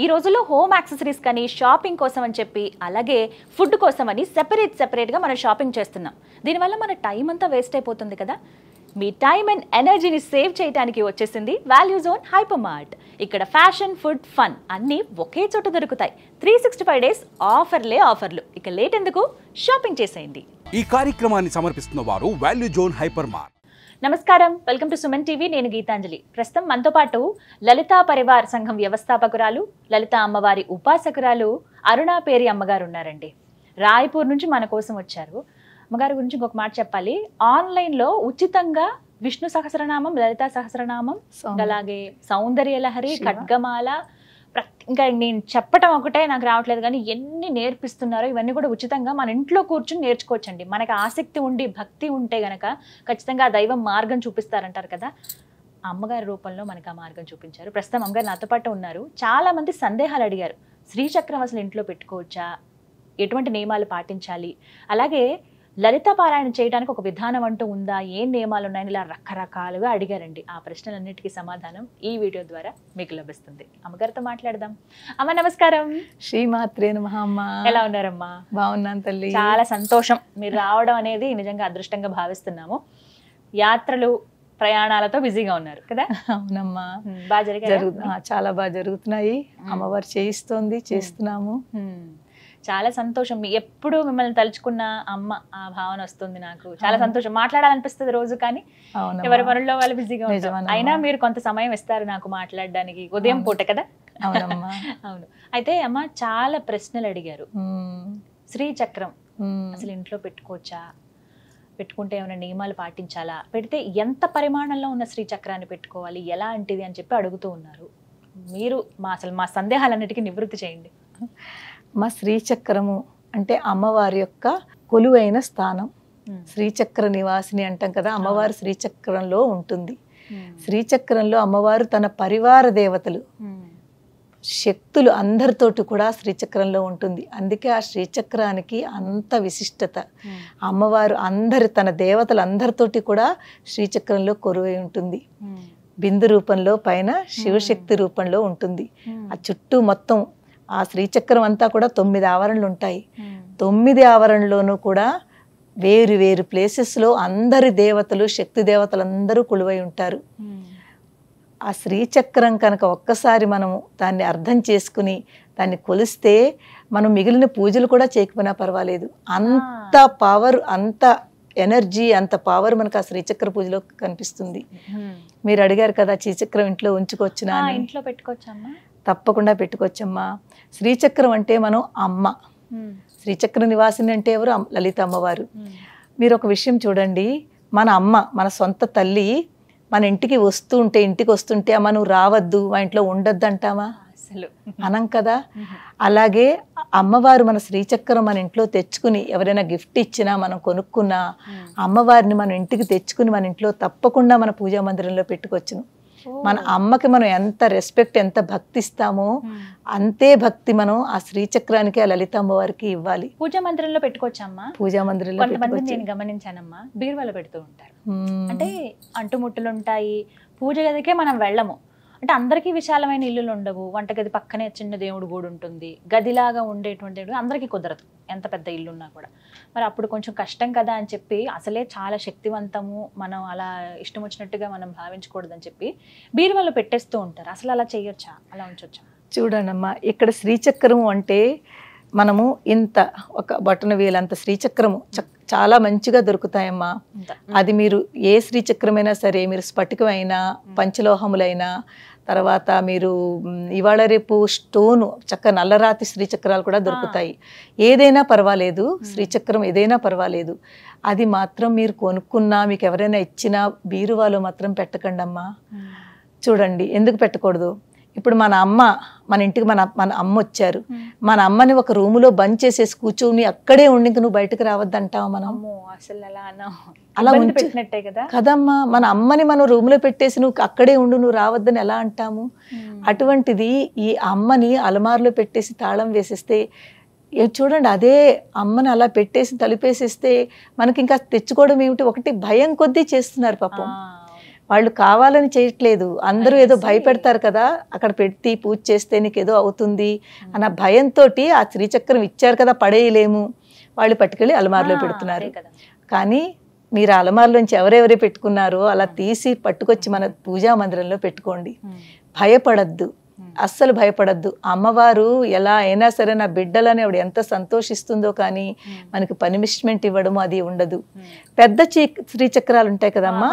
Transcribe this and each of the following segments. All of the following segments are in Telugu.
ఈ రోజుల్లో హోమ్ యాక్సెసరీస్ కానీ షాపింగ్ కోసం అని చెప్పి అలాగే ఫుడ్ కోసం అని సెపరేట్గా మనం షాపింగ్ చేస్తున్నాం. దీనివల్ల మన టైం అంతా వేస్ట్ అయిపోతుంది కదా. మీ టైం అండ్ ఎనర్జీని సేవ్ చేయడానికి వచ్చేసింది వాల్యూ జోన్ హైపర్ మార్ట్. ఇక్కడ ఫ్యాషన్, ఫుడ్, ఫన్ అన్నీ ఒకే చోట దొరుకుతాయి. 365 days ఆఫర్లు. ఇక లేట్ ఎందుకు, షాపింగ్ చేసేయండి. ఈ కార్యక్రమాన్ని సమర్పిస్తున్న వారు వాల్యూ జోన్ హైపర్ మార్ట్. నమస్కారం, వెల్కమ్ టు సుమన్ టీవీ. నేను గీతాంజలి. ప్రస్తుతం మనతో పాటు లలితా పరివార్ సంఘం వ్యవస్థాపకురాలు, లలితా అమ్మవారి ఉపాసకురాలు అరుణా పేరి అమ్మగారు ఉన్నారండి. రాయ్పూర్ నుంచి మన కోసం వచ్చారు. అమ్మగారి గురించి ఇంకొక మాట చెప్పాలి. ఆన్లైన్లో ఉచితంగా విష్ణు సహస్రనామం, లలితా సహస్రనామం, అలాగే సౌందర్య లహరి, ఖడ్గమాల, ఇంకా నేను చెప్పటం ఒకటే నాకు రావట్లేదు కానీ ఎన్ని నేర్పిస్తున్నారో ఇవన్నీ కూడా ఉచితంగా మన ఇంట్లో కూర్చుని నేర్చుకోవచ్చండి. మనకి ఆసక్తి ఉండి భక్తి ఉంటే గనక ఖచ్చితంగా ఆ దైవం మార్గం చూపిస్తారంటారు కదా. అమ్మగారి రూపంలో మనకు ఆ మార్గం చూపించారు. ప్రస్తుతం అమ్మగారు నాతో పాటు ఉన్నారు. చాలా మంది సందేహాలు అడిగారు. శ్రీచక్రం అసలు ఇంట్లో పెట్టుకోవచ్చా, ఎటువంటి నియమాలు పాటించాలి, అలాగే లలిత పారాయణ చేయడానికి ఒక విధానం అంటూ ఉందా, ఏం నియమాలు ఉన్నాయని ఇలా రకరకాలుగా అడిగారండి. ఆ ప్రశ్నలన్నిటికీ సమాధానం ఈ వీడియో ద్వారా మీకు లభిస్తుంది. అమ్మగారితో మాట్లాడదాం. అమ్మ నమస్కారం. శ్రీమాత్రే నమః. అమ్మ ఎలా ఉన్నారమ్మా? బాగున్నాను తల్లి. చాలా సంతోషం మీరు రావడం అనేది నిజంగా అదృష్టంగా భావిస్తున్నాము. యాత్రలు, ప్రయాణాలతో బిజీగా ఉన్నారు కదా. అవునమ్మా, బాగా చాలా బాగా జరుగుతున్నాయి. అమ్మవారు చేయిస్తోంది, చేస్తున్నాము. చాలా సంతోషం. ఎప్పుడు మిమ్మల్ని తలుచుకున్న అమ్మ ఆ భావన వస్తుంది నాకు. చాలా సంతోషం. మాట్లాడాలనిపిస్తుంది రోజు, కానీ ఎవరి పనుల్లో వాళ్ళు బిజీగా ఉంటారు. అయినా మీరు కొంత సమయం ఇస్తారు నాకు మాట్లాడడానికి, ఉదయం పూట కదా. అవును. అయితే అమ్మ చాలా ప్రశ్నలు అడిగారు. శ్రీచక్రం అసలు ఇంట్లో పెట్టుకోవచ్చా, పెట్టుకుంటే ఏమైనా నియమాలు పాటించాలా, పెడితే ఎంత పరిమాణంలో ఉన్న శ్రీచక్రాన్ని పెట్టుకోవాలి, ఎలాంటిది అని చెప్పి అడుగుతూ ఉన్నారు. మీరు అసలు మా సందేహాలన్నిటికీ నివృత్తి చేయండి. మా శ్రీచక్రము అంటే అమ్మవారి యొక్క కొలువైన స్థానం. శ్రీచక్ర నివాసిని అంటాం కదా, అమ్మవారు శ్రీచక్రంలో ఉంటుంది. శ్రీచక్రంలో అమ్మవారు తన పరివార దేవతలు, శక్తులు అందరితోటి కూడా శ్రీచక్రంలో ఉంటుంది. అందుకే ఆ శ్రీచక్రానికి అంత విశిష్టత. అమ్మవారు తన దేవతలు అందరితోటి కూడా శ్రీచక్రంలో కొలువై ఉంటుంది. బిందు రూపంలో పైన శివశక్తి రూపంలో ఉంటుంది. ఆ చుట్టూ మొత్తం ఆ శ్రీచక్రం అంతా కూడా 9 ఆవరణలు ఉంటాయి. 9 ఆవరణలోనూ కూడా వేరు వేరు ప్లేసెస్లో అందరి దేవతలు, శక్తి దేవతలు అందరూ కొలువై ఉంటారు. ఆ శ్రీచక్రం కనుక ఒక్కసారి మనము దాన్ని అర్థం చేసుకుని దాన్ని కొలిస్తే మనం మిగిలిన పూజలు కూడా చేయకపోయినా పర్వాలేదు. అంత పవర్, అంత ఎనర్జీ, అంత పవర్ మనకు ఆ శ్రీచక్ర పూజలో కనిపిస్తుంది. మీరు అడిగారు కదా శ్రీచక్రం ఇంట్లో ఉంచుకోవచ్చునా? ఇంట్లో పెట్టుకోవచ్చమ్మా? తప్పకుండా పెట్టుకోవచ్చమ్మా. శ్రీచక్రం అంటే మనం అమ్మ. శ్రీచక్ర నివాసిని అంటే ఎవరు? లలిత అమ్మవారు. మీరు ఒక విషయం చూడండి, మన అమ్మ, మన సొంత తల్లి మన ఇంటికి వస్తుంటే అమ్మ నువ్వు రావద్దు, మా ఇంట్లో ఉండొద్దు అంటామా? అసలు అనం కదా. అలాగే అమ్మవారు మన శ్రీచక్రం మన ఇంట్లో తెచ్చుకుని, ఎవరైనా గిఫ్ట్ ఇచ్చినా, మనం కొనుక్కున్నా అమ్మవారిని మనం ఇంటికి తెచ్చుకుని మన ఇంట్లో తప్పకుండా మన పూజా మందిరంలో పెట్టుకోవచ్చును. మన అమ్మకి మనం ఎంత రెస్పెక్ట్, ఎంత భక్తి ఇస్తామో అంతే భక్తి మనం ఆ శ్రీచక్రానికి, ఆ లలిత అమ్మవారికి ఇవ్వాలి. పూజా మందిరంలో పెట్టుకోవచ్చమ్మా? పూజా మందిరంలో నేను గమనించానమ్మా, బీరువాలో పెడుతూ ఉంటారు. అంటే అంటుముట్టులు ఉంటాయి, పూజ గదికే మనం వెళ్ళము. అంటే అందరికీ విశాలమైన ఇల్లులు ఉండవు. వంటగది పక్కనే చిన్న దేవుడు గూడు ఉంటుంది. గదిలాగా ఉండేటువంటి అందరికీ కుదరదు, ఎంత పెద్ద ఇల్లు ఉన్నా కూడా. మరి అప్పుడు కొంచెం కష్టం కదా అని చెప్పి, అసలే చాలా శక్తివంతము, మనం అలా ఇష్టం వచ్చినట్టుగా మనం భావించకూడదని చెప్పి బీరువాలో పెట్టేస్తూ ఉంటారు. అసలు అలా చేయొచ్చా, అలా ఉంచొచ్చా? చూడండమ్మా, ఇక్కడ శ్రీచక్రము అంటే మనము ఇంత ఒక బటన వేలంత శ్రీచక్రము చాలా మంచిగా దొరుకుతాయమ్మా. అది మీరు ఏ శ్రీచక్రమైనా సరే, మీరు స్ఫటికమైనా, పంచలోహములైనా, తర్వాత మీరు ఇవాళ రేపు స్టోను నల్లరాతి శ్రీచక్రాలు కూడా దొరుకుతాయి. ఏదైనా పర్వాలేదు, శ్రీచక్రం ఏదైనా పర్వాలేదు. అది మాత్రం మీరు కొనుక్కున్నా, మీకు ఎవరైనా ఇచ్చినా బీరువాలో మాత్రం పెట్టకండి అమ్మా. చూడండి, ఎందుకు పెట్టకూడదు? ఇప్పుడు మన ఇంటికి మన అమ్మ వచ్చారు, మన అమ్మని ఒక రూములో బంద్ చేసేసి కూర్చొని అక్కడే ఉండి నువ్వు బయటకు రావద్దంటావా? మనం అలా ఉంచినట్టే కదమ్మా. మన అమ్మని మనం రూములో పెట్టేసి నువ్వు అక్కడే ఉండు, నువ్వు రావద్దని ఎలా అంటాము? అటువంటిది ఈ అమ్మని అలమారులో పెట్టేసి తాళం వేసేస్తే, చూడండి, అదే అమ్మని అలా పెట్టేసి తలుపేసేస్తే మనకి ఇంకా తెచ్చుకోవడం ఏమిటి? ఒకటి భయం కొద్దీ చేస్తున్నారు పాపం. వాళ్ళు కావాలని చేయట్లేదు, అందరూ ఏదో భయపెడతారు కదా, అక్కడ పెట్టి పూజ చేస్తే నీకు ఏదో అవుతుంది అన్న భయంతో ఆ శ్రీచక్రం ఇచ్చారు కదా పడేయలేము, వాళ్ళు పట్టుకెళ్ళి అలమార్లో పెడుతున్నారు. కానీ మీరు అలమార్లోంచి ఎవరెవరే పెట్టుకున్నారో అలా తీసి పట్టుకొచ్చి మన పూజా మందిరంలో పెట్టుకోండి. భయపడద్దు, అస్సలు భయపడద్దు. అమ్మవారు ఎలా అయినా సరే నా బిడ్డలని ఆవిడ ఎంత సంతోషిస్తుందో కానీ మనకి పనిష్మెంట్ ఇవ్వడము అది ఉండదు. పెద్ద శ్రీచక్రాలు ఉంటాయి కదమ్మా,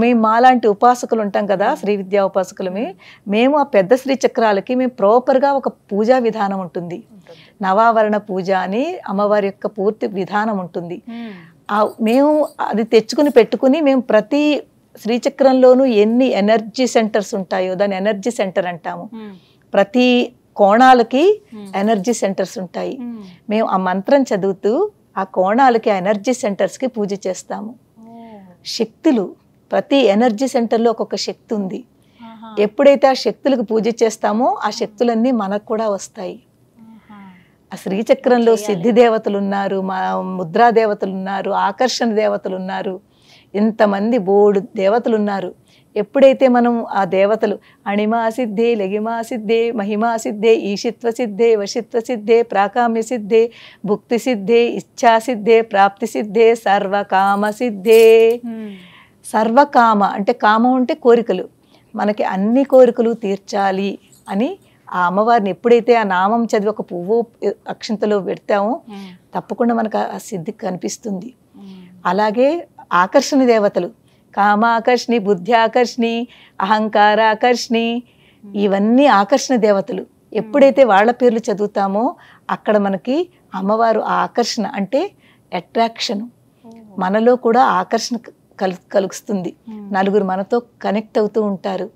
మేము మాలాంటి ఉపాసకులు ఉంటాం కదా, శ్రీ విద్యా ఉపాసకులమే, మేము ఆ పెద్ద శ్రీచక్రాలకి మేము ప్రాపర్గా ఒక పూజా విధానం ఉంటుంది. నవావరణ పూజ అని అమ్మవారి యొక్క పూర్తి విధానం ఉంటుంది. మేము అది తెచ్చుకుని పెట్టుకుని మేము ప్రతి శ్రీచక్రంలోనూ ఎన్ని ఎనర్జీ సెంటర్స్ ఉంటాయో దాని ఎనర్జీ సెంటర్ అంటాము. ప్రతి కోణాలకి ఎనర్జీ సెంటర్స్ ఉంటాయి. మేము ఆ మంత్రం చదువుతూ ఆ కోణాలకి ఆ ఎనర్జీ సెంటర్స్కి పూజ చేస్తాము. శక్తులు ప్రతి ఎనర్జీ సెంటర్లో ఒక్కొక్క శక్తి ఉంది. ఎప్పుడైతే ఆ శక్తులకు పూజ చేస్తామో ఆ శక్తులన్నీ మనకు కూడా వస్తాయి. ఆ శ్రీచక్రంలో సిద్ధి దేవతలు ఉన్నారు, మా ముద్రా దేవతలు ఉన్నారు, ఆకర్షణ దేవతలు ఉన్నారు, ఇంతమంది బోర్డు దేవతలు ఉన్నారు. ఎప్పుడైతే మనం ఆ దేవతలు అణిమా సిద్ధే, లగిమా సిద్ధే, మహిమా సిద్ధే, ఈశిత్వ సిద్ధే, వశిత్వ సిద్ధే, ప్రాకామ్య సిద్ధే, భుక్తి సిద్ధే, ఇచ్ఛా సిద్ధే, ప్రాప్తి సిద్ధే, సర్వకామ సిద్ధే. సర్వకామ అంటే కామం అంటే కోరికలు, మనకి అన్ని కోరికలు తీర్చాలి అని ఆ అమ్మవారిని ఎప్పుడైతే ఆ నామం చదివి ఒక పువ్వు అక్షంతలో పెడతామో తప్పకుండా మనకు ఆ సిద్ధి కనిపిస్తుంది. అలాగే ఆకర్షణ దేవతలు కామాకర్షణి, బుద్ధ్యాకర్షణి, అహంకారాకర్షణి, ఇవన్నీ ఆకర్షణ దేవతలు. ఎప్పుడైతే వాళ్ళ పేర్లు చదువుతామో అక్కడ మనకి అమ్మవారు ఆకర్షణ అంటే అట్రాక్షన్, మనలో కూడా ఆకర్షణ కలుగుతుంది. నలుగురు మనతో కనెక్ట్ అవుతూ ఉంటారు.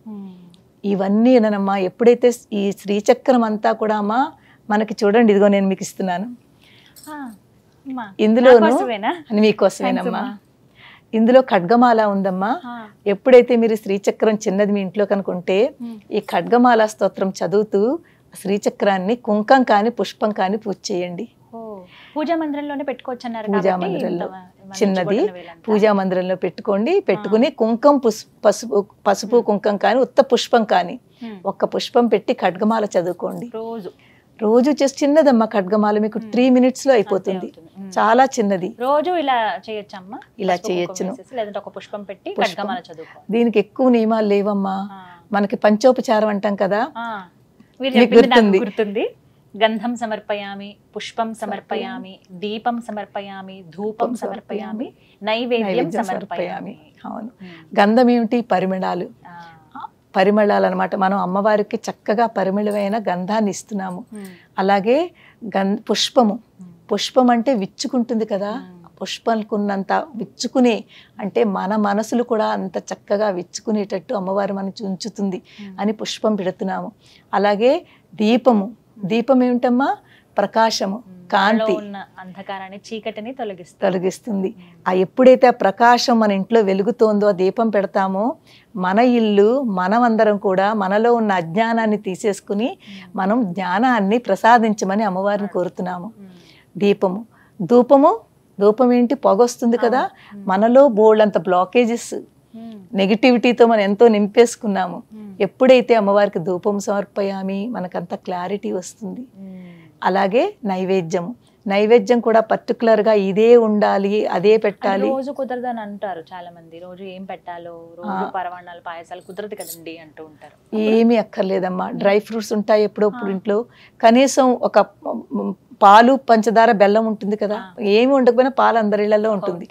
ఇవన్నీ ఏనమ్మా. ఎప్పుడైతే ఈ శ్రీచక్రం అంతా కూడా అమ్మా మనకి చూడండి, ఇదిగో నేను మీకు ఇస్తున్నాను, ఇందులోను మీకోసమేనమ్మా. ఇందులో ఖడ్గమాల ఉందమ్మా. ఎప్పుడైతే మీరు శ్రీచక్రం చిన్నది మీ ఇంట్లో కనుకుంటే ఈ ఖడ్గమాల స్తోత్రం చదువుతూ శ్రీచక్రాన్ని కుంకం కానీ పుష్పం కానీ పూజ చేయండి. పూజా మందిరంలోనే పెట్టుకోవచ్చు అన్నారు. పూజా మందిరంలో చిన్నది పూజా మందిరంలో పెట్టుకోండి. పెట్టుకుని కుంకం పసుపు కుంకం కానీ ఉత్త పుష్పం కానీ ఒక్క పుష్పం పెట్టి ఖడ్గమాల చదువుకోండి. రోజు చేసి చిన్నదమ్మా ఖడ్గమాల, మీకు 3 minutes లో అయిపోతుంది. చాలా చిన్నది. రోజు ఇలా చేయొచ్చమ్మా? ఇలా చేయొచ్చును. ఒక పుష్పం పెట్టి ఖడ్గమాల చదువుకో. దీనికి ఎక్కువ నియమాలు లేవమ్మా. మనకి పంచోపచారం అంటాం కదా, గుర్తుంది. గంధం సమర్పయామి, పుష్పం సమర్పయామి, దీపం సమర్పయామి, ధూపం సమర్పయామి, నైవేద్యం సమర్పయామి. అవును. గంధం ఏమిటి? పరిమళాలు. పరిమళాలు అనమాట. మనం అమ్మవారికి చక్కగా పరిమళమైన గంధాన్ని ఇస్తున్నాము. అలాగే పుష్పము, పుష్పం అంటే విచ్చుకుంటుంది కదా, పుష్పంకున్నంత విచ్చుకునే అంటే మన మనసులు కూడా అంత చక్కగా విచ్చుకునేటట్టు అమ్మవారు మనకి ఉంచుతుంది అని పుష్పం పెడుతున్నాము. అలాగే దీపము, దీపం ఏమిటమ్మా? ప్రకాశము, కాంతి, అంధకారాన్ని చీకటిని తొలగిస్తుంది. ఆ ఎప్పుడైతే ఆ ప్రకాశం మన ఇంట్లో వెలుగుతోందో ఆ దీపం పెడతామో మన ఇల్లు మనమందరం కూడా మనలో ఉన్న అజ్ఞానాన్ని తీసేసుకుని మనం జ్ఞానాన్ని ప్రసాదించమని అమ్మవారిని కోరుతున్నాము. దీపము. ధూపము, ధూపం ఏంటి? పొగ వస్తుంది కదా, మనలో బోల్డంత బ్లాకేజెస్ నెగిటివిటీతో మనం ఎంతో నింపేసుకున్నాము. ఎప్పుడైతే అమ్మవారికి ధూపం సమర్పయామి మనకంత క్లారిటీ వస్తుంది. అలాగే నైవేద్యము, నైవేద్యం కూడా పర్టికులర్ గా ఇదే ఉండాలి, అదే పెట్టాలి. రోజు కుదరదని అంటారు చాలా మంది. రోజు ఏం పెట్టాలో, రోజు పరవాణాలు పాయసాలు కుదరదు కదండి అంటూ ఉంటారు. ఏమీ అక్కర్లేదమ్మా. డ్రై ఫ్రూట్స్ ఉంటాయి ఎప్పుడప్పుడు ఇంట్లో. కనీసం ఒక పాలు, పంచదార, బెల్లం ఉంటుంది కదా, ఏమి ఉండకపోయినా పాలు అందరిళ్లలో ఉంటుంది.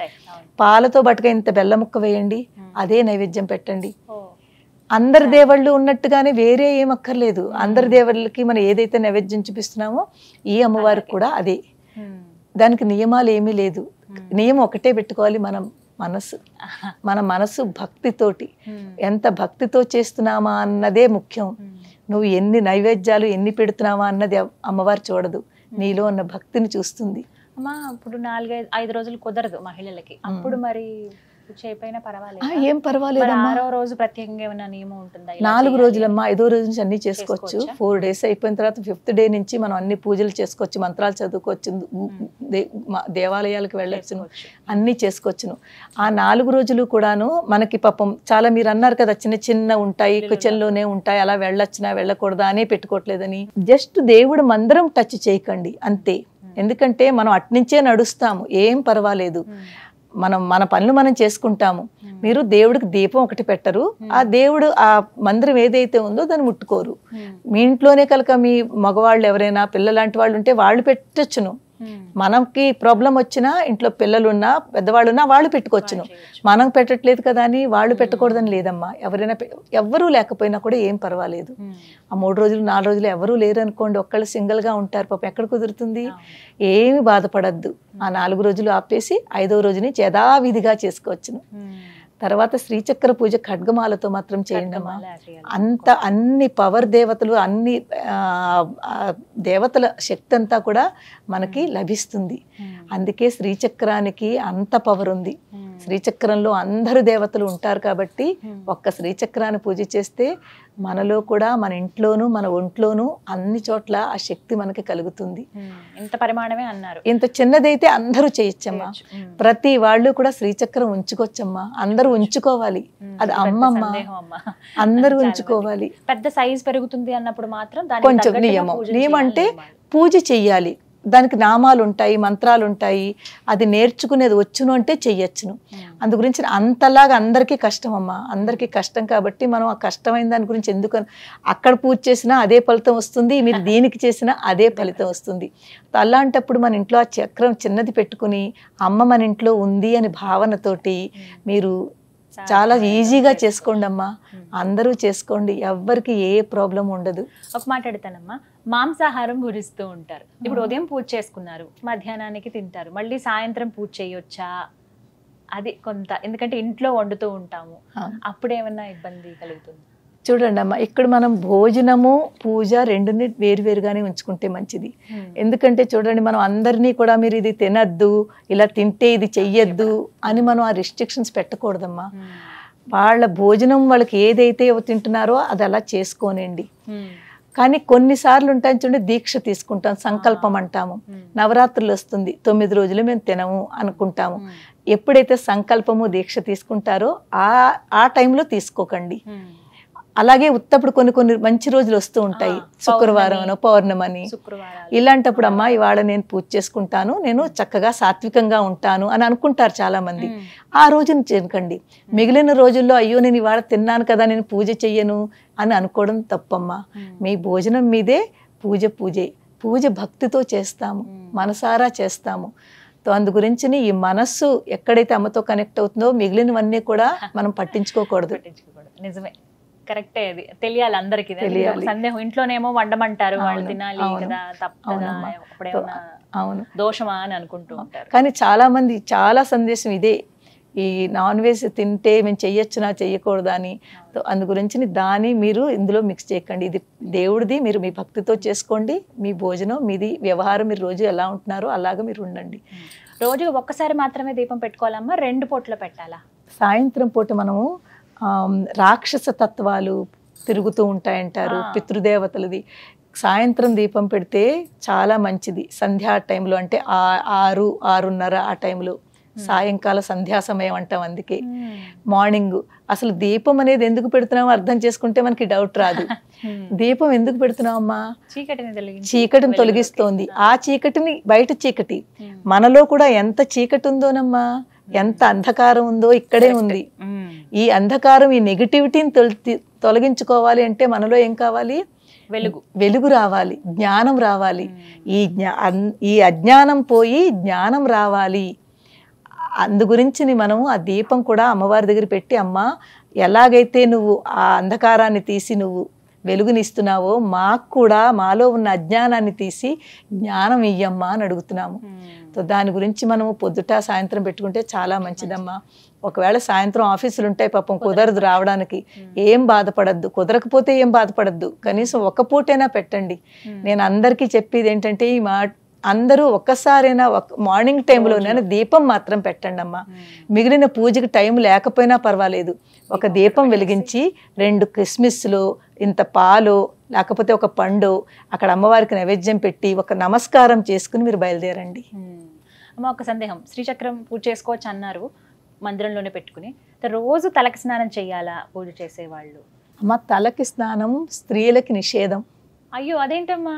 పాలతో బట్టుగా ఇంత బెల్లం ముక్క వేయండి, అదే నైవేద్యం పెట్టండి. అందరి దేవుళ్ళు ఉన్నట్టుగానే వేరే ఏం అక్కర్లేదు. అందరి దేవుళ్ళకి మనం ఏదైతే నైవేద్యం చూపిస్తున్నామో ఈ అమ్మవారికి కూడా అదే. దానికి నియమాలు ఏమీ లేదు. నియమం ఒకటే పెట్టుకోవాలి, మన మనసు భక్తితోటి, ఎంత భక్తితో చేస్తున్నామా అన్నదే ముఖ్యం. నువ్వు ఎన్ని నైవేద్యాలు ఎన్ని పెడుతున్నావా అన్నది అమ్మవారు చూడదు, నీలో ఉన్న భక్తిని చూస్తుంది. అమ్మా ఇప్పుడు 4-5 రోజులు కుదరదు మహిళలకి, అప్పుడు మరి పూజ అయిపోయినా పర్వాలేదు. ఏం పర్వాలేదమ్మా. 6వ రోజు ప్రత్యేకంగా ఏమైనా నియమం ఉంటుందా? 4 రోజులమ్మా. 5వ రోజు నుంచి అన్ని చేసుకోవచ్చు. 4 days అయిపోయిన తర్వాత 5th day నుంచి మనం అన్ని పూజలు చేసుకోవచ్చు, మంత్రాలు చదువుకోవచ్చు, దేవాలయాలకు వెళ్ళొచ్చును, అన్ని చేసుకోవచ్చును. ఆ 4 రోజులు కూడాను మనకి పాపం చాలా మీరు అన్నారు కదా చిన్న చిన్న ఉంటాయి, కిచెన్లోనే ఉంటాయి, అలా వెళ్ళొచ్చునా వెళ్ళకూడదా అనే పెట్టుకోవట్లేదని. జస్ట్ దేవుడు మందిరం టచ్ చేయకండి అంతే. ఎందుకంటే మనం అట్నుంచే నడుస్తాము, ఏం పర్వాలేదు, మన పనులు మనం చేసుకుంటాము. మీరు దేవుడికి దీపం ఒకటి పెట్టరు, ఆ దేవుడు ఆ మందిరం ఏదైతే ఉందో దాన్ని ముట్టుకోరు. మీ ఇంట్లోనే కనుక మీ మగవాళ్ళు ఎవరైనా పిల్లలాంటి వాళ్ళు ఉంటే వాళ్ళు పెట్టొచ్చును. మనకి ప్రాబ్లం వచ్చినా ఇంట్లో పిల్లలున్నా పెద్దవాళ్ళున్నా వాళ్ళు పెట్టుకోవచ్చును. మనం పెట్టట్లేదు కదా అని వాళ్ళు పెట్టకూడదని లేదమ్మా. ఎవరైనా ఎవ్వరూ లేకపోయినా కూడా ఏం పర్వాలేదు. ఆ 3 రోజులు 4 రోజులు ఎవరూ లేరు అనుకోండి, ఒక్కళ్ళు సింగిల్గా ఉంటారు, పాపం ఎక్కడ కుదురుతుంది? ఏమి బాధపడద్దు. ఆ 4 రోజులు ఆపేసి 5వ రోజు నుంచి యథావిధిగా చేసుకోవచ్చును. తర్వాత శ్రీచక్ర పూజ ఖడ్గమాలతో మాత్రం చేయండి అమ్మా. అన్ని పవర్ దేవతలు, అన్ని దేవతల శక్తి అంతా కూడా మనకి లభిస్తుంది. అందుకే శ్రీచక్రానికి అంత పవర్ ఉంది. శ్రీచక్రంలో అందరు దేవతలు ఉంటారు కాబట్టి ఒక్క శ్రీచక్రాన్ని పూజ చేస్తే మనలో కూడా, మన ఇంట్లోనూ మన ఒంట్లోనూ అన్ని చోట్ల ఆ శక్తి మనకి కలుగుతుంది. ఇంత పరిమాణమే అన్నారు. ఇంత చిన్నదైతే అందరూ చేయొచ్చమ్మా. ప్రతి వాళ్ళు కూడా శ్రీచక్రం ఉంచుకోవచ్చమ్మా. అందరూ ఉంచుకోవాలి, అది అమ్మమ్మ, అందరూ ఉంచుకోవాలి. పెద్ద సైజ్ పెరుగుతుంది అన్నప్పుడు మాత్రం కొంచెం నియమం అంటే పూజ చెయ్యాలి. దానికి నామాలు ఉంటాయి, మంత్రాలు ఉంటాయి, అది నేర్చుకునేది వచ్చును అంటే చెయ్యొచ్చును. అందు గురించి అంతలాగా అందరికీ కష్టం అమ్మా, అందరికీ కష్టం కాబట్టి మనం ఆ కష్టమైన దాని గురించి ఎందుకు, అక్కడ పూజ చేసినా అదే ఫలితం వస్తుంది, మీరు దీనికి చేసినా అదే ఫలితం వస్తుంది. అలాంటప్పుడు మన ఇంట్లో ఆ చక్రం చిన్నది పెట్టుకుని అమ్మ మన ఇంట్లో ఉంది అని భావనతోటి మీరు చాలా ఈజీగా చేసుకోండి అమ్మా. అందరూ చేసుకోండి, ఎవ్వరికి ఏ ప్రాబ్లం ఉండదు. ఒక మాట్లాడతానమ్మా, మాంసాహారం గురిస్తూ ఉంటారు. ఇప్పుడు ఉదయం పూజ చేసుకున్నారు, మధ్యాహ్నానికి తింటారు, మళ్ళీ సాయంత్రం పూజ చేయొచ్చా? అది కొంత, ఎందుకంటే ఇంట్లో వండుతూ ఉంటాము, అప్పుడేమన్నా ఇబ్బంది కలుగుతుంది? చూడండి అమ్మ, ఇక్కడ మనం భోజనము పూజ రెండుని వేరువేరుగానే ఉంచుకుంటే మంచిది. ఎందుకంటే చూడండి, మనం అందరినీ కూడా మీరు ఇది తినద్దు, ఇలా తింటే ఇది చెయ్యొద్దు అని మనం ఆ రిస్ట్రిక్షన్స్ పెట్టకూడదమ్మా. వాళ్ళ భోజనం వాళ్ళకి ఏదైతే తింటున్నారో అది అలా చేసుకోనండి. కానీ కొన్నిసార్లు ఉంటాయని చూడండి, దీక్ష తీసుకుంటాం, సంకల్పం అంటాము. నవరాత్రులు వస్తుంది, 9 రోజులు మేము తినము అనుకుంటాము. ఎప్పుడైతే సంకల్పము దీక్ష తీసుకుంటారో ఆ టైంలో తీసుకోకండి. అలాగే ఉత్తప్పుడు కొన్ని మంచి రోజులు వస్తూ ఉంటాయి, శుక్రవారం అనో పౌర్ణమని, ఇలాంటప్పుడు అమ్మా ఇవాళ నేను పూజ చేసుకుంటాను, నేను చక్కగా సాత్వికంగా ఉంటాను అని అనుకుంటారు చాలా మంది. ఆ రోజుని చేయకండి. మిగిలిన రోజుల్లో అయ్యో నేను ఇవాళ తిన్నాను కదా నేను పూజ చెయ్యను అని అనుకోవడం తప్పమ్మా. మీ భోజనం మీదే పూజే. పూజ భక్తితో చేస్తాము, మనసారా చేస్తాము. అందు గురించి ఈ మనస్సు ఎక్కడైతే అమ్మతో కనెక్ట్ అవుతుందో మిగిలినవన్నీ కూడా మనం పట్టించుకోకూడదు. నిజమే, కరెక్టే. అది తెలియాలి అందరికి. సందేహం, ఇంట్లోనేమో వండమంటారు, వాళ్ళు తినాలి కదా, తప్పదా, అవును దోషమా అని అనుకుంటూ ఉంటారు. కానీ చాలా మంది చాలా సందేశం ఇదే, ఈ నాన్ వెజ్ తింటే మేము చెయ్యొచ్చునా చెయ్యకూడదా అని. అందు గురించి దాన్ని మీరు ఇందులో మిక్స్ చేయకండి. ఇది దేవుడిది, మీరు మీ భక్తితో చేసుకోండి. మీ భోజనం మీది, వ్యవహారం మీరు రోజు ఎలా ఉంటున్నారో అలాగా మీరు ఉండండి. రోజు ఒక్కసారి మాత్రమే దీపం పెట్టుకోవాలమ్మా, 2 పూటలు పెట్టాలా? సాయంత్రం పూట మనము రాక్షస తత్వాలు తిరుగుతూ ఉంటాయంటారు, పితృదేవతలది. సాయంత్రం దీపం పెడితే చాలా మంచిది. సంధ్యా టైంలో అంటే 6-6:30 ఆ టైంలో, సాయంకాల సంధ్యా సమయం అంటాం. అందుకే మార్నింగ్ అసలు దీపం అనేది ఎందుకు పెడుతున్నామో అర్థం చేసుకుంటే మనకి డౌట్ రాదు. దీపం ఎందుకు పెడుతున్నామమ్మా? చీకటిని తొలగిస్తోంది. ఆ చీకటిని, బయట చీకటి, మనలో కూడా ఎంత చీకటి ఉందోనమ్మా, ఎంత అంధకారం ఉందో ఇక్కడే ఉంది. ఈ అంధకారం, ఈ నెగిటివిటీని తొలగించుకోవాలి అంటే మనలో ఏం కావాలి? వెలుగు రావాలి, జ్ఞానం రావాలి. ఈ అజ్ఞానం పోయి జ్ఞానం రావాలి. అందు గురించి మనము ఆ దీపం కూడా అమ్మవారి దగ్గర పెట్టి, అమ్మ ఎలాగైతే నువ్వు ఆ అంధకారాన్ని తీసి నువ్వు వెలుగునిస్తున్నావో మాకు కూడా మాలో ఉన్న అజ్ఞానాన్ని తీసి జ్ఞానం ఇయ్యమ్మా అని అడుగుతున్నాము. దాని గురించి మనము పొద్దుట సాయంత్రం పెట్టుకుంటే చాలా మంచిదమ్మా. ఒకవేళ సాయంత్రం ఆఫీసులు ఉంటాయి, పాపం కుదరదు రావడానికి, ఏం బాధపడద్దు. కుదరకపోతే ఏం బాధపడద్దు, కనీసం ఒక పూటైనా పెట్టండి. నేను అందరికీ చెప్పేది ఏంటంటే, ఈ అందరూ ఒక్కసారైనా మార్నింగ్ టైంలోనే దీపం మాత్రం పెట్టండి అమ్మా. మిగిలిన పూజకి టైం లేకపోయినా పర్వాలేదు, ఒక దీపం వెలిగించి 2 కిస్మిస్లు, ఇంత పాలు, లేకపోతే ఒక పండు అక్కడ అమ్మవారికి నైవేద్యం పెట్టి ఒక నమస్కారం చేసుకుని మీరు బయలుదేరండి. అమ్మ ఒక సందేహం, శ్రీచక్రం పూజ చేసుకోవచ్చు అన్నారు, మందిరంలోనే పెట్టుకుని రోజు తలకి స్నానం చేయాలా పూజ చేసేవాళ్ళు? అమ్మ తలకి స్నానం స్త్రీలకి నిషేధం. అయ్యో అదేంటమ్మా,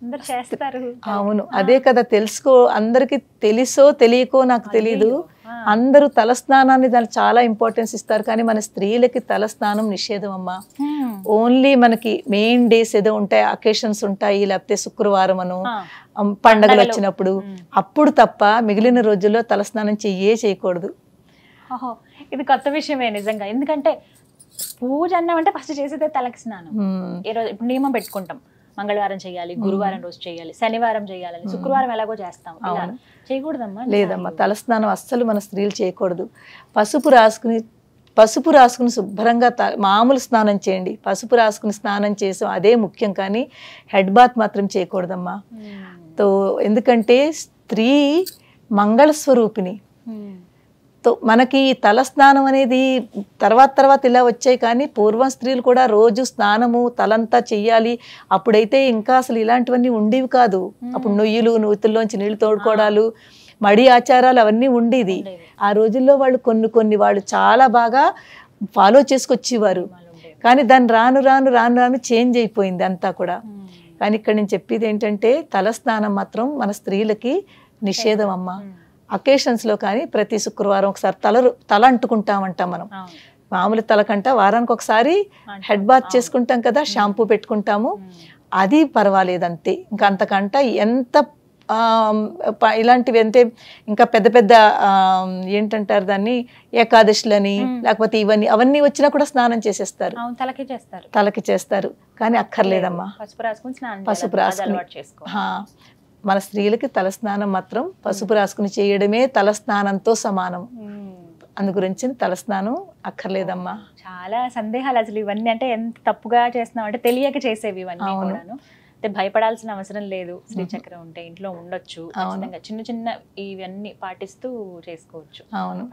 అందరు చేస్తారు. అవును, అదే కదా తెలుసుకో, అందరికి తెలుసో తెలియకో నాకు తెలీదు, అందరూ తలస్నానాన్ని దానికి చాలా ఇంపార్టెన్స్ ఇస్తారు, కానీ మన స్త్రీలకి తలస్నానం నిషేధం అమ్మా. ఓన్లీ మనకి మెయిన్ డేస్ ఏదో ఉంటాయి, అకేషన్స్ ఉంటాయి, లేకపోతే శుక్రవారం అను పండగలు వచ్చినప్పుడు అప్పుడు తప్ప మిగిలిన రోజుల్లో తలస్నానం చేయకూడదు. ఇది కొత్త విషయమే నిజంగా, ఎందుకంటే పూజ అన్నామంటే ఫస్ట్ చేసేదే తలకి స్నానం. ఏ రోజు ఇప్పుడు నియమం పెట్టుకుంటాం, మంగళవారం చేయాలి, గురువారం రోజు చేయాలి, శనివారం చేయాలని, శుక్రవారం ఎలాగో చేస్తాం, చేయకూడదమ్మా? లేదమ్మా, తలస్నానం అస్సలు మన స్త్రీలు చేయకూడదు. పసుపు రాసుకుని శుభ్రంగా మామూలు స్నానం చేయండి, పసుపు రాసుకుని స్నానం చేసాం అదే ముఖ్యం, కానీ హెడ్ బాత్ మాత్రం చేయకూడదమ్మా. ఎందుకంటే స్త్రీ మంగళ స్వరూపిణి. మనకి తలస్నానం అనేది తర్వాత ఇలా వచ్చాయి, కానీ పూర్వం స్త్రీలు కూడా రోజు స్నానము తలంతా చెయ్యాలి. అప్పుడైతే ఇంకా అసలు ఇలాంటివన్నీ ఉండేవి కాదు. అప్పుడు నొయ్యిలు, నూతుల్లోంచి నీళ్లు తోడుకోవడాలు, మడి ఆచారాలు అవన్నీ ఉండేది. ఆ రోజుల్లో వాళ్ళు కొన్ని వాళ్ళు చాలా బాగా ఫాలో చేసుకొచ్చేవారు, కానీ దాన్ని రాను చేంజ్ అయిపోయింది అంతా కూడా. కానీ ఇక్కడ నేను చెప్పేది ఏంటంటే తలస్నానం మాత్రం మన స్త్రీలకి నిషేధం అమ్మా. అకేషన్స్లో కానీ ప్రతి శుక్రవారం ఒకసారి తల అంటుకుంటామంటాం మనం, మామూలు తలకంట వారానికి ఒకసారి హెడ్ బాత్ చేసుకుంటాం కదా, షాంపూ పెట్టుకుంటాము, అది పర్వాలేదు అంతే. ఇంకా అంతకంట ఎంత ఇలాంటివి అంటే ఇంకా పెద్ద ఏంటంటారు దాన్ని, ఏకాదశులని లేకపోతే అవన్నీ వచ్చినా కూడా స్నానం చేసేస్తారు, తలకి చేస్తారు, కానీ అక్కర్లేదమ్మా. పసుపు రాసుకుని మన స్త్రీలకి తలస్నానం మాత్రం పసుపు రాసుకుని చేయడమే తలస్నానంతో సమానం. అందు గురించి తలస్నానం అక్కర్లేదమ్మా. చాలా సందేహాలు అసలు ఇవన్నీ, అంటే ఎంత తప్పుగా చేస్తున్నాం అంటే తెలియక చేసేవి ఇవన్నీ కూడాను. అంటే భయపడాల్సిన అవసరం లేదు, శ్రీచక్రం ఉంటే ఇంట్లో ఉండొచ్చు, చిన్న ఇవన్నీ పాటిస్తూ చేసుకోవచ్చు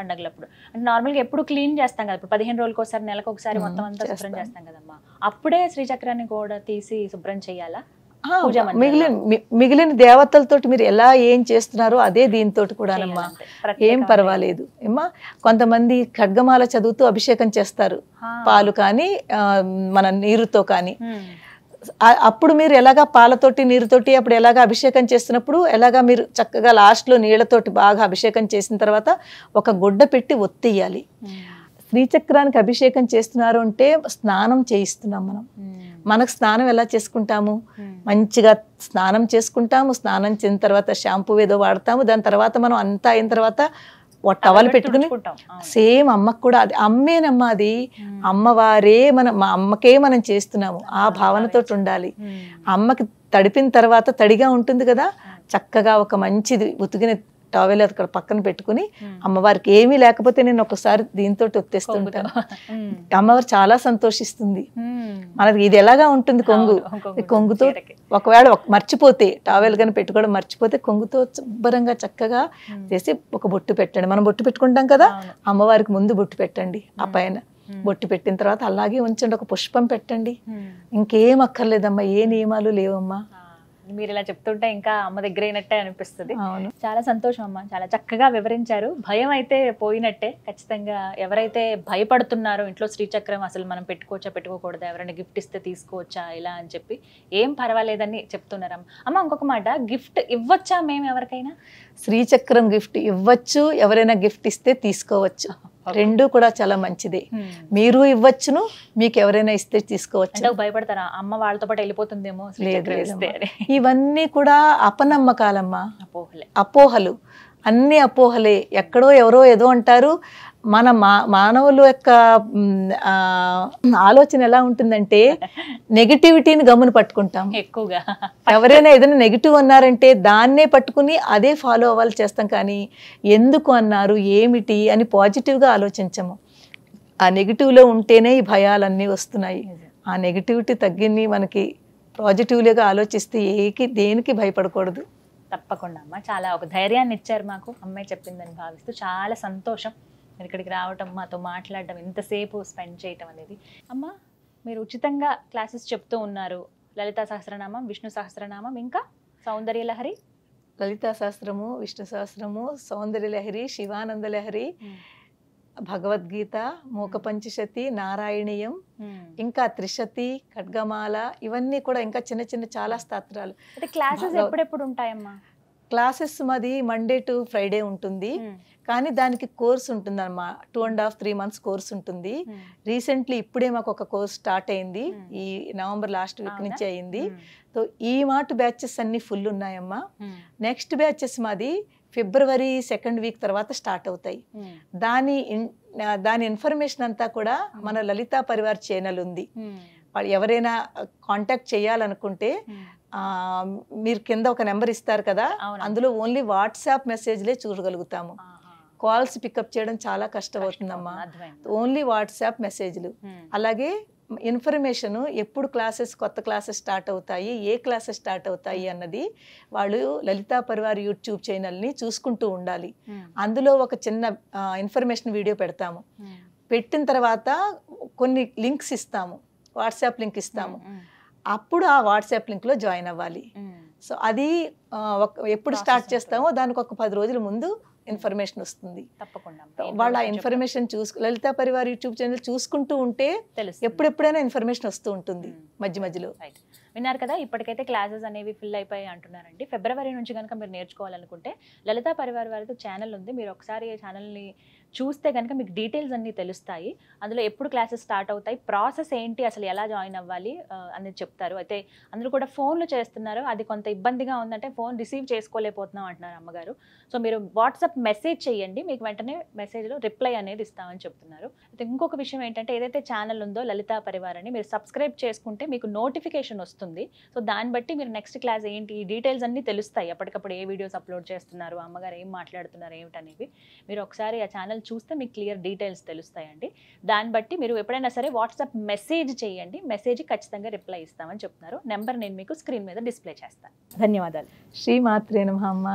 పండగలప్పుడు. అంటే నార్మల్గా ఎప్పుడు క్లీన్ చేస్తాం కదా, ఇప్పుడు 15 రోజులకు ఒకసారి, నెలకు ఒకసారి మొత్తం అంతా శుభ్రం చేస్తాం కదమ్మా, అప్పుడే శ్రీచక్రాన్ని కూడా తీసి శుభ్రం చేయాలా? మిగిలిన దేవతలతోటి మీరు ఎలా ఏం చేస్తున్నారో అదే దీంతో కూడానమ్మా, ఏం పర్వాలేదు అమ్మా. కొంతమంది ఖడ్గమాల చదువుతూ అభిషేకం చేస్తారు, పాలు కానీ మన నీరుతో కానీ. అప్పుడు మీరు ఎలాగా పాలతోటి నీరుతోటి అప్పుడు ఎలాగా అభిషేకం చేస్తున్నప్పుడు ఎలాగా మీరు చక్కగా లాస్ట్లో నీళ్లతోటి బాగా అభిషేకం చేసిన తర్వాత ఒక గుడ్డ పెట్టి ఒత్తేయాలి. శ్రీచక్రానికి అభిషేకం చేస్తున్నారు అంటే స్నానం చేయిస్తున్నాం మనం. మనకు స్నానం ఎలా చేసుకుంటాము, మంచిగా స్నానం చేసుకుంటాము, స్నానం చేసిన తర్వాత షాంపూ ఏదో వాడతాము, దాని తర్వాత మనం అంతా అయిన తర్వాత టవల్ పెట్టుకుని సేమ్ అమ్మకు కూడా అది అమ్మేనమ్మా, అది అమ్మవారే మా అమ్మకే మనం చేస్తున్నాము, ఆ భావనతో ఉండాలి. అమ్మకి తడిపిన తర్వాత తడిగా ఉంటుంది కదా, చక్కగా ఒక మంచిది ఉతికిన టవల్ అక్కడ పక్కన పెట్టుకుని అమ్మవారికి ఏమీ లేకపోతే నేను ఒకసారి దీంతో ఒత్తేస్తుంటాను, అమ్మవారు చాలా సంతోషిస్తుంది. మనకి ఇది ఎలాగా ఉంటుంది, కొంగుతో ఒకవేళ మర్చిపోతే టవల్ కానీ పెట్టుకోవడం మర్చిపోతే కొంగుతో శుభ్రంగా చక్కగా చేసి ఒక బొట్టు పెట్టండి. మనం బొట్టు పెట్టుకుంటాం కదా, అమ్మవారికి ముందు బొట్టు పెట్టండి, ఆ పైన బొట్టు పెట్టిన తర్వాత అలాగే ఉంచండి, ఒక పుష్పం పెట్టండి, ఇంకేం అక్కర్లేదమ్మా, ఏ నియమాలు లేవమ్మా. మీరు ఇలా చెప్తుంటే ఇంకా అమ్మ దగ్గర అయినట్టే అనిపిస్తుంది. చాలా సంతోషం అమ్మ, చాలా చక్కగా వివరించారు. భయం అయితే పోయినట్టే ఖచ్చితంగా. ఎవరైతే భయపడుతున్నారో ఇంట్లో శ్రీచక్రం అసలు మనం పెట్టుకోవచ్చా పెట్టుకోకూడదా, ఎవరైనా గిఫ్ట్ ఇస్తే తీసుకోవచ్చా ఇలా అని చెప్పి ఏం పర్వాలేదని చెప్తున్నారమ్మ. అమ్మ ఇంకొక మాట, గిఫ్ట్ ఇవ్వచ్చా మేము ఎవరికైనా? శ్రీచక్రం గిఫ్ట్ ఇవ్వచ్చు, ఎవరైనా గిఫ్ట్ ఇస్తే తీసుకోవచ్చు, రెండు కూడా చాలా మంచిదే. మీరు ఇవ్వచ్చును, మీకు ఎవరైనా ఇస్తే తీసుకోవచ్చు. భయపడతారా అమ్మ వాళ్ళతో పాటు వెళ్ళిపోతుందేమో? ఇవన్నీ కూడా అపనమ్మకాలమ్మా, అపోహలు, అన్ని అపోహలే. ఎక్కడో ఎవరో ఏదో అంటారు. మన మానవుల యొక్క ఆలోచన ఎలా ఉంటుందంటే నెగిటివిటీని గమ్మున పట్టుకుంటాం ఎక్కువగా. ఎవరైనా ఏదైనా నెగిటివ్ అన్నారంటే దాన్నే పట్టుకుని అదే ఫాలో అవ్వాలి చేస్తాం, కానీ ఎందుకు అన్నారు ఏమిటి అని పాజిటివ్గా ఆలోచించము. ఆ నెగిటివ్లో ఉంటేనే ఈ భయాలన్నీ వస్తున్నాయి. ఆ నెగిటివిటీ తగ్గింది మనకి పాజిటివ్గా ఆలోచిస్తే దేనికి భయపడకూడదు. తప్పకుండా అమ్మ, చాలా ఒక ధైర్యాన్ని ఇచ్చారు మాకు, అమ్మాయి చెప్పిందని భావిస్తూ. చాలా సంతోషం మీరు ఇక్కడికి రావటం, మాతో మాట్లాడడం, ఇంతసేపు స్పెండ్ చేయటం అనేది. అమ్మ, మీరు ఉచితంగా క్లాసెస్ చెప్తూ ఉన్నారు, లలితా సహస్రనామం, విష్ణు సహస్రనామం, ఇంకా సౌందర్య లహరి. లలితా సహస్రము, విష్ణు సహస్రము, సౌందర్య లహరి, శివానంద లహరి, భగవద్గీత, మూక పంచశతి, నారాయణీయం, ఇంకా త్రిశతి, ఖడ్గమాల, ఇవన్నీ కూడా ఇంకా చిన్న చిన్న చాలా స్తోత్రాలు. అంటే క్లాసెస్ ఎప్పుడెప్పుడు ఉంటాయమ్మా? క్లాసెస్ మాది మండే టు ఫ్రైడే ఉంటుంది, కానీ దానికి కోర్స్ ఉంటుంది అన్నమా. 2.5-3 months కోర్స్ ఉంటుంది. రీసెంట్లీ ఇప్పుడే మాకు ఒక కోర్స్ స్టార్ట్ అయింది, ఈ నవంబర్ లాస్ట్ వీక్ నుంచి అయింది. సో ఈ మాట బ్యాచెస్ అన్ని ఫుల్ ఉన్నాయమ్మా. నెక్స్ట్ బ్యాచెస్ మాది ఫిబ్రవరి 2nd week తర్వాత స్టార్ట్ అవుతాయి. దాని ఇన్ఫర్మేషన్ అంతా కూడా మన లలితా పరివార్ ఛానల్ ఉంది. ఎవరైనా కాంటాక్ట్ చేయాలనుకుంటే మీరు కింద ఒక నెంబర్ ఇస్తారు కదా, అందులో ఓన్లీ వాట్సాప్ మెసేజ్లే చూడగలుగుతాము. కాల్స్ పికప్ చేయడం చాలా కష్టమవుతుందమ్మా. ఓన్లీ వాట్సాప్ మెసేజ్లు. అలాగే ఇన్ఫర్మేషన్ ఎప్పుడు కొత్త క్లాసెస్ స్టార్ట్ అవుతాయి, ఏ క్లాసెస్ స్టార్ట్ అవుతాయి అన్నది వాళ్ళు లలితా పరివార్ యూట్యూబ్ ఛానల్ని చూసుకుంటూ ఉండాలి. అందులో ఒక చిన్న ఇన్ఫర్మేషన్ వీడియో పెడతాము. పెట్టిన తర్వాత కొన్ని లింక్స్ ఇస్తాము, వాట్సాప్ లింక్ ఇస్తాము. అప్పుడు ఆ వాట్సాప్ లింక్లో జాయిన్ అవ్వాలి. సో అది ఎప్పుడు స్టార్ట్ చేస్తామో దానికి ఒక 10 రోజుల ముందు ఇన్ఫర్మేషన్ వస్తుంది. తప్పకుండా వాళ్ళ information Lalitha Parivar YouTube channel చూసుకుంటూ ఉంటే ఎప్పుడెప్పుడైనా ఇన్ఫర్మేషన్ వస్తూ ఉంటుంది మధ్య మధ్యలో. విన్నారు కదా, ఇప్పటికైతే క్లాసెస్ అనేవి ఫిల్ అయిపోయి అంటున్నారండి. ఫిబ్రవరి నుంచి కనుక మీరు నేర్చుకోవాలనుకుంటే లలితా పరివార్ వారితో ఛానల్ ఉంది, మీరు ఒకసారి ఈ ఛానల్ని చూస్తే కనుక మీకు డీటెయిల్స్ అన్నీ తెలుస్తాయి. అందులో ఎప్పుడు క్లాసెస్ స్టార్ట్ అవుతాయి, ప్రాసెస్ ఏంటి, అసలు ఎలా జాయిన్ అవ్వాలి అనేది చెప్తారు. అయితే అందులో కూడా ఫోన్లు చేస్తున్నారు, అది కొంత ఇబ్బందిగా ఉందంటే ఫోన్ రిసీవ్ చేసుకోలేకపోతున్నాం అంటున్నారు అమ్మగారు. సో మీరు వాట్సాప్ మెసేజ్ చేయండి, మీకు వెంటనే మెసేజ్లో రిప్లై అనేది ఇస్తామని చెప్తున్నారు. అయితే ఇంకొక విషయం ఏంటంటే, ఏదైతే ఛానల్ ఉందో లలితా పరివార్ అని మీరు సబ్స్క్రైబ్ చేసుకుంటే మీకు నోటిఫికేషన్ వస్తుంది. సో దాన్ని బట్టి మీరు నెక్స్ట్ క్లాస్ ఏంటి, ఈ డీటెయిల్స్ అన్నీ తెలుస్తాయి. ఎప్పటికప్పుడు ఏ వీడియోస్ అప్లోడ్ చేస్తున్నారు, అమ్మగారు ఏం మాట్లాడుతున్నారు ఏమిటనేవి మీరు ఒకసారి ఆ ఛానల్ చూస్తే మీకు క్లియర్ డీటెయిల్స్ తెలుస్తాయండి. దాన్ని బట్టి మీరు ఎప్పుడైనా సరే వాట్సాప్ మెసేజ్ చేయండి, మెసేజ్ ఖచ్చితంగా రిప్లై ఇస్తామని చెప్తున్నారు. నెంబర్ నేను మీకు స్క్రీన్ మీద డిస్ప్లే చేస్తాను. ధన్యవాదాలు. శ్రీమాత్రే నమః అమ్మ.